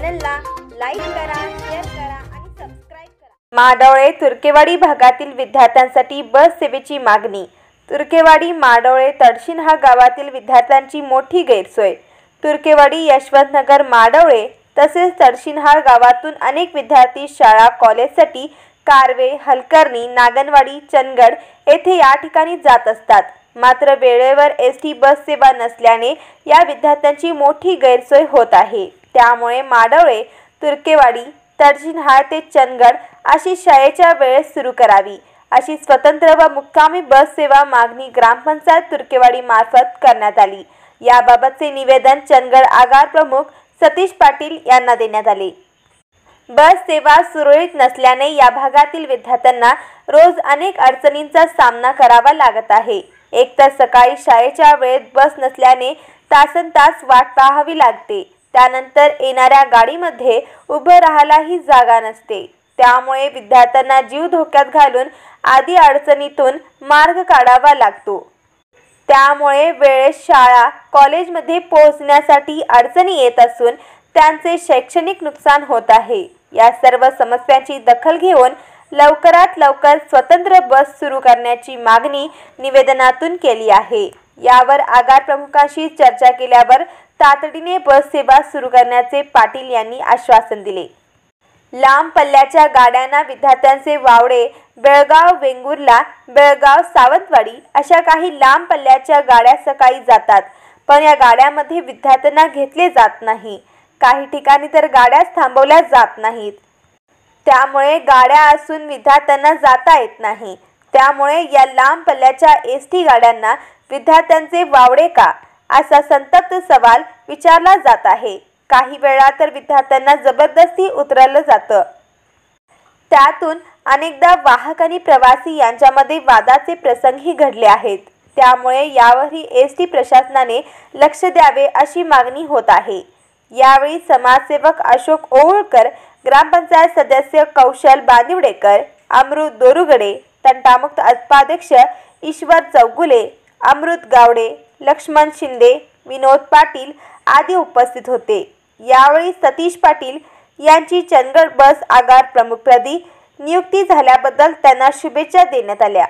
चॅनलला लाईक करा, शेअर करा आणि सबस्क्राइब करा। माडवळे तुर्केवाडी भागातील विद्यार्थ्यांसाठी बस सेवेची मागणी। तुर्केवाडी माडवळे तडशिनहा गावातील विद्यार्थ्यांची मोठी गैरसोय। तुर्केवाडी यशवंतनगर माडवळे तसेच तडशिनहा गावातून अनेक विद्यार्थी शाळा कॉलेजसाठी कारवे, हलकर्णी, नागनवाडी, चंदगड येथे या ठिकाणी जात असतात। मात्र वेळेवर एसटी बस सेवा नसल्याने या विद्यार्थ्यांची मोठी गैरसोय होत आहे। त्यामुळे माडवळे, तुर्केवाडी, तडशिनहा ते चंदगड अशी शाळेच्या वेळेस सुरू करावी अशी स्वतंत्र व मुक्कामी बस सेवा मागणी ग्रामपंचायत तुर्केवाडी मार्फत करण्यात आली। याबाबतचे निवेदन चंदगड आगार प्रमुख सतीश पाटील यांना देण्यात आले। बस सेवा सुरळीत नसल्याने या भागातील विद्यार्थ्यांना रोज अनेक अडचणींचा सामना करावा लागत आहे। एकतर सकाळी शाळेच्या वेळेत बस नसल्याने तासनतास वाट पाहावी लागते। त्यानंतर येणाऱ्या गाडीमध्ये उभं राहायलाही जागा नसते। त्यामुळे विद्यार्थ्यांना जीव धोक्यात घालून आदी अडचणीतून मार्ग काढावा लागतो। त्यामुळे वेळेत शाळा कॉलेजमध्ये पोहोचण्यासाठी अडचणी येत असून त्यांचे शैक्षणिक नुकसान होत आहे। या सर्व समस्यांची दखल घेऊन लवकरात लवकर स्वतंत्र बस सुरू करण्याची मागणी निवेदनातून केली आहे। यावर आगार प्रमुखांशी चर्चा केल्यावर तातडीने बस सेवा सुरू करण्याचे पाटील यांनी आश्वासन दिले। लांब पल्ल्याच्या गाड्यांना विद्यार्थ्यांचे वावडे बेळगाव वेंगुर्ला, बेळगाव सावंतवाडी अशा काही लांब पल्ल्याच्या गाड्या सकाळी जातात, पण या गाड्यांमध्ये विद्यार्थ्यांना घेतले जात नाही। काही ठिकाणी तर गाड्याच थांबवल्या जात नाहीत। त्यामुळे गाड्या असून विद्यार्थ्यांना जाता येत नाही। त्यामुळे या लांब पल्ल्याच्या एसटी गाड्यांना विद्यार्थ्यांचे वावडे का असा संतप्त सवाल विचारला जात आहे। काही वेळा तर विद्यार्थ्यांना जबरदस्ती उतरवलं जातं। त्यातून अनेकदा वाहक आणि प्रवासी यांच्यामध्ये वादाचे प्रसंगही घडले आहेत। त्यामुळे यावरही एसटी प्रशासनाने लक्ष द्यावे अशी मागणी होत आहे। यावेळी समाजसेवक अशोक ओवळकर, ग्रामपंचायत सदस्य कौशल बांदिवडेकर, अमृत दोरुगडे, तंटामुक्त उपाध्यक्ष ईश्वर चौगुले, अमृत गावडे, लक्ष्मण शिंदे, विनोद पाटील आदी उपस्थित होते। यावेळी सतीश पाटील यांची चंदगड बस आगार प्रमुखपदी नियुक्ती झाल्याबद्दल त्यांना शुभेच्छा देण्यात आल्या।